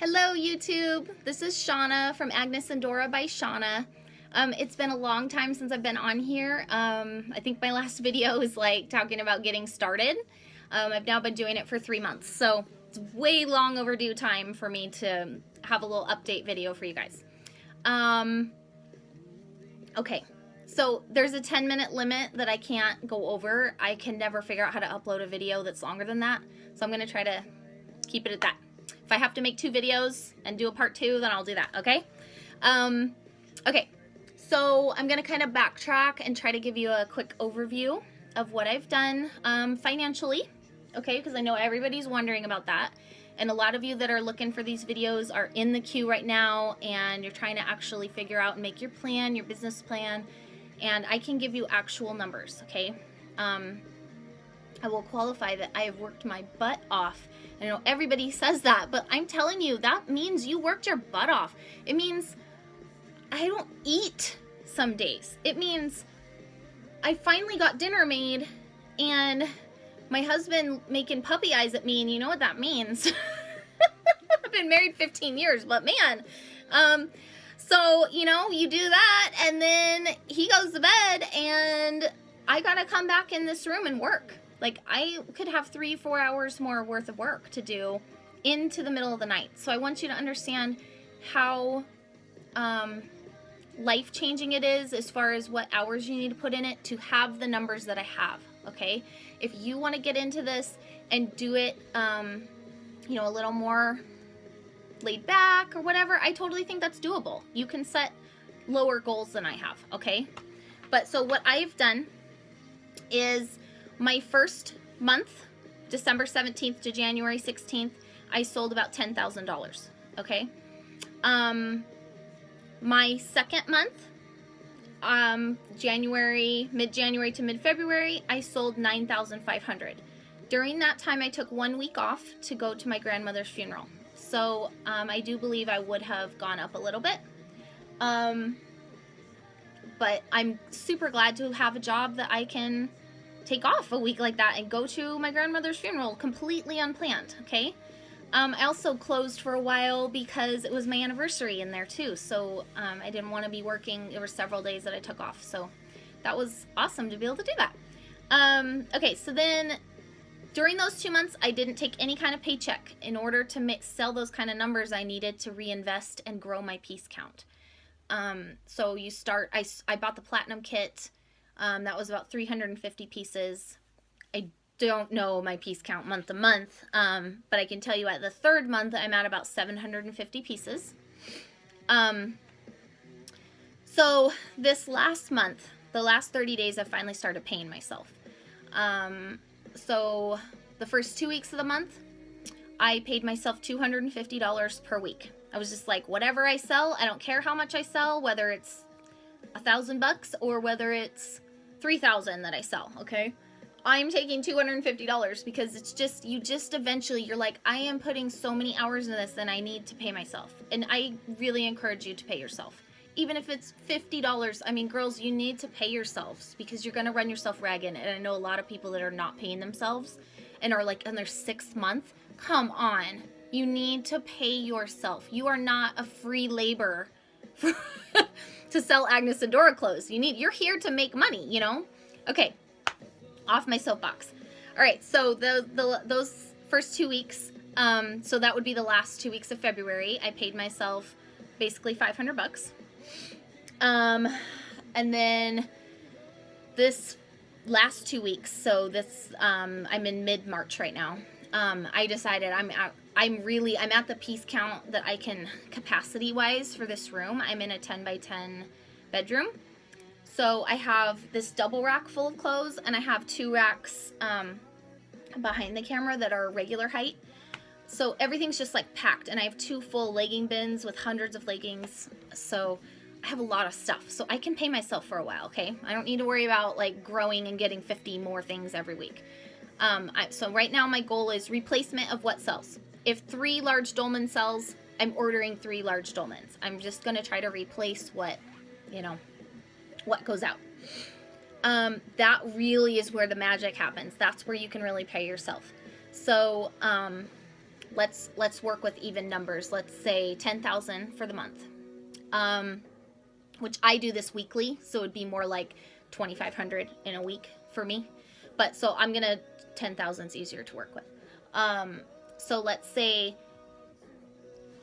Hello YouTube, this is Shauna from Agnes and Dora by Shauna. It's been a long time since I've been on here. I think my last video is like talking about getting started. I've now been doing it for 3 months, so it's way long overdue time for me to have a little update video for you guys. Okay, so there's a 10-minute limit that I can't go over. I can never figure out how to upload a video that's longer than that, so I'm gonna try to keep it at that. If I have to make 2 videos and do a part 2, then I'll do that, okay? Okay, so I'm gonna kind of backtrack and try to give you a quick overview of what I've done financially, okay? Because I know everybody's wondering about that. And a lot of you that are looking for these videos are in the queue right now, and you're trying to actually figure out and make your plan, your business plan, and I can give you actual numbers, okay? I will qualify that I have worked my butt off. I know everybody says that, but I'm telling you, that means you worked your butt off. It means I don't eat some days. It means I finally got dinner made and my husband making puppy eyes at me, and you know what that means. I've been married 15 years, but man. So, you know, you do that and then he goes to bed and I gotta come back in this room and work. Like, I could have 3-4 hours more worth of work to do into the middle of the night. So I want you to understand how life-changing it is as far as what hours you need to put in it to have the numbers that I have, okay? If you want to get into this and do it, you know, a little more laid back or whatever, I totally think that's doable. You can set lower goals than I have, okay? But so what I've done is my first month, December 17th to January 16th, I sold about $10,000, okay? My second month, mid-January to mid-February, I sold $9,500. During that time, I took 1 week off to go to my grandmother's funeral. So I do believe I would have gone up a little bit. But I'm super glad to have a job that I can take off a week like that and go to my grandmother's funeral completely unplanned, okay? I also closed for a while because it was my anniversary in there too, so I didn't want to be working. There were several days that I took off, so that was awesome to be able to do that. Okay, so then during those 2 months, I didn't take any kind of paycheck. In order to sell those kind of numbers, I needed to reinvest and grow my piece count. So you start, I bought the platinum kit. That was about 350 pieces. I don't know my piece count month to month, but I can tell you at the 3rd month, I'm at about 750 pieces. So this last month, the last 30 days, I finally started paying myself. So the first 2 weeks of the month, I paid myself $250 per week. I was just like, whatever I sell, I don't care how much I sell, whether it's $1,000 or whether it's $3,000 that I sell, okay? I'm taking $250 because it's just, eventually, you're like, I am putting so many hours into this and I need to pay myself. And I really encourage you to pay yourself. Even if it's $50, I mean, girls, you need to pay yourselves because you're going to run yourself ragged. And I know a lot of people that are not paying themselves and are like in their 6th month. Come on. You need to pay yourself. You are not a free labor to sell Agnes and Dora clothes. You're here to make money, you know? Okay, off my soapbox. All right, so those first 2 weeks, so that would be the last 2 weeks of February. I paid myself basically $500. And then this last 2 weeks, so this, I'm in mid-March right now. I decided I'm at the piece count that I can capacity-wise for this room. I'm in a 10 by 10 bedroom. So I have this double rack full of clothes, and I have 2 racks behind the camera that are regular height. So everything's just like packed, and I have 2 full legging bins with hundreds of leggings. So I have a lot of stuff. So I can pay myself for a while, okay? I don't need to worry about like growing and getting 50 more things every week. So right now my goal is replacement of what sells. If 3 large dolman sells, I'm ordering 3 large dolmans. I'm just going to try to replace what, you know, what goes out. That really is where the magic happens. That's where you can really pay yourself. So let's work with even numbers. Let's say 10,000 for the month, which I do this weekly, so it'd be more like 2,500 in a week for me. But so I'm gonna 10,000 is easier to work with. So let's say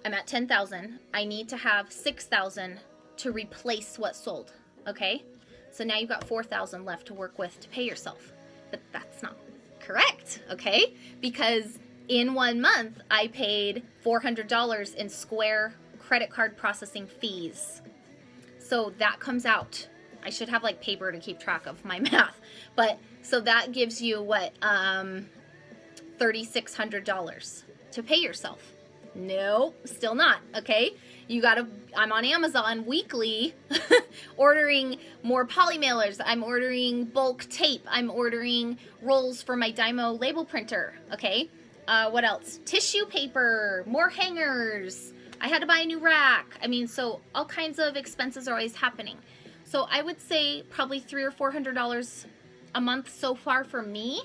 I'm at 10,000. I need to have 6,000 to replace what sold. Okay, so now you've got 4,000 left to work with to pay yourself. But that's not correct, okay? Because in 1 month, I paid $400 in Square credit card processing fees. So that comes out. I should have like paper to keep track of my math. But so that gives you what, $3,600 to pay yourself. No, still not, okay? I'm on Amazon weekly ordering more poly mailers. I'm ordering bulk tape. I'm ordering rolls for my Dymo label printer, okay? What else? Tissue paper, more hangers. I had to buy a new rack. I mean, so all kinds of expenses are always happening. So I would say probably $300 or $400 a month so far for me.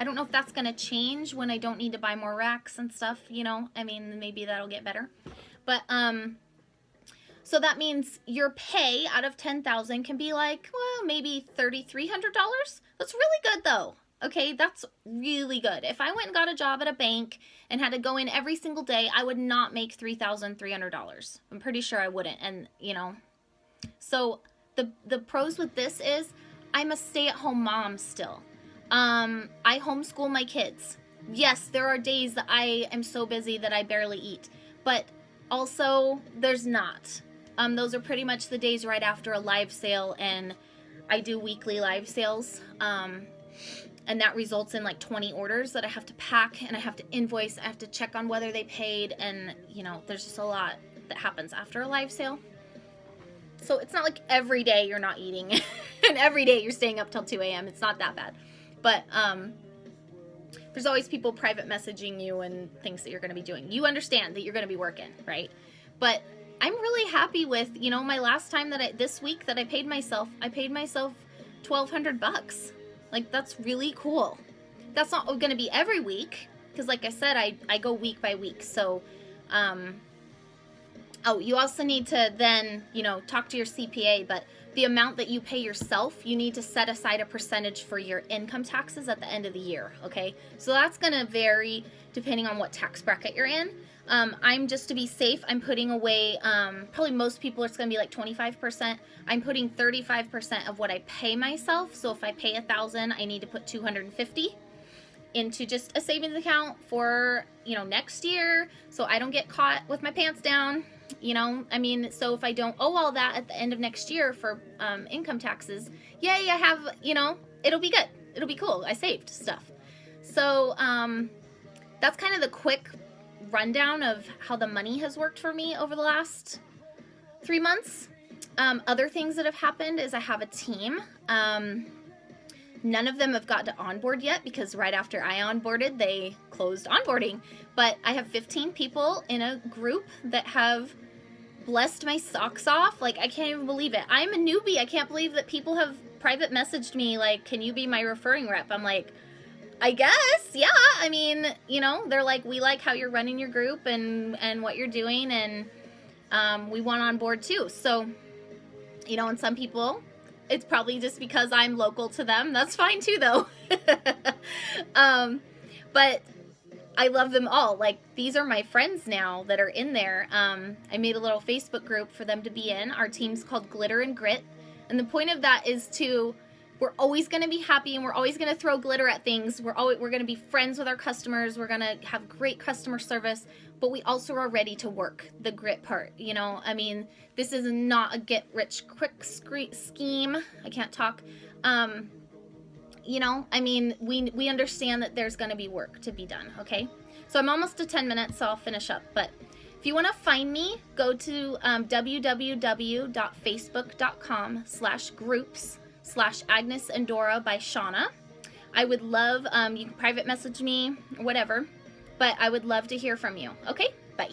I don't know if that's going to change when I don't need to buy more racks and stuff, you know. I mean, maybe that'll get better. But, so that means your pay out of 10,000 can be like, well, maybe $3,300. That's really good though. Okay, that's really good. If I went and got a job at a bank and had to go in every single day, I would not make $3,300. I'm pretty sure I wouldn't. And, you know, so the pros with this is I'm a stay-at-home mom still. I homeschool my kids. Yes, there are days that I am so busy that I barely eat, but also there's not. Those are pretty much the days right after a live sale, and I do weekly live sales. And that results in like 20 orders that I have to pack and I have to invoice. I have to check on whether they paid, and you know, there's just a lot that happens after a live sale. So it's not like every day you're not eating and every day you're staying up till 2 a.m. It's not that bad. But there's always people private messaging you and things that you're going to be doing. You understand that you're going to be working, right? But I'm really happy with, you know, my last time this week that I paid myself $1,200. Like, that's really cool. That's not going to be every week, because like I said, I go week by week. So, oh, you also need to then, you know, talk to your CPA, but the amount that you pay yourself, you need to set aside a percentage for your income taxes at the end of the year, okay? So that's going to vary depending on what tax bracket you're in. I'm, just to be safe, I'm putting away, probably most people it's going to be like 25%. I'm putting 35% of what I pay myself. So if I pay $1,000, I need to put $250 into just a savings account for, you know, next year, so I don't get caught with my pants down. You know, I mean, so if I don't owe all that at the end of next year for income taxes, yay, I have, you know, it'll be good. It'll be cool. I saved stuff. So that's kind of the quick rundown of how the money has worked for me over the last 3 months. Other things that have happened is I have a team. None of them have got to onboard yet because right after I onboarded, they closed onboarding. But I have 15 people in a group that have blessed my socks off. Like, I can't even believe it. I'm a newbie. I can't believe that people have private messaged me like, can you be my referring rep? I'm like, I guess, yeah. I mean, you know, they're like, we like how you're running your group and what you're doing, and we want on board too. So, you know, and some people, it's probably just because I'm local to them. That's fine too, though. But I love them all. Like, these are my friends now that are in there. I made a little Facebook group for them to be in. Our team's called Glitter and Grit. And the point of that is we're always going to be happy, and we're always going to throw glitter at things. We're going to be friends with our customers. We're going to have great customer service, but we also are ready to work the grit part. You know, I mean, this is not a get rich quick scheme. I can't talk. You know, I mean, we understand that there's going to be work to be done. Okay. So I'm almost to 10 minutes, so I'll finish up. But if you want to find me, go to www.facebook.com/groups/Agnes and Dora by Shauna. I would love, you can private message me, whatever, but I would love to hear from you. Okay, bye.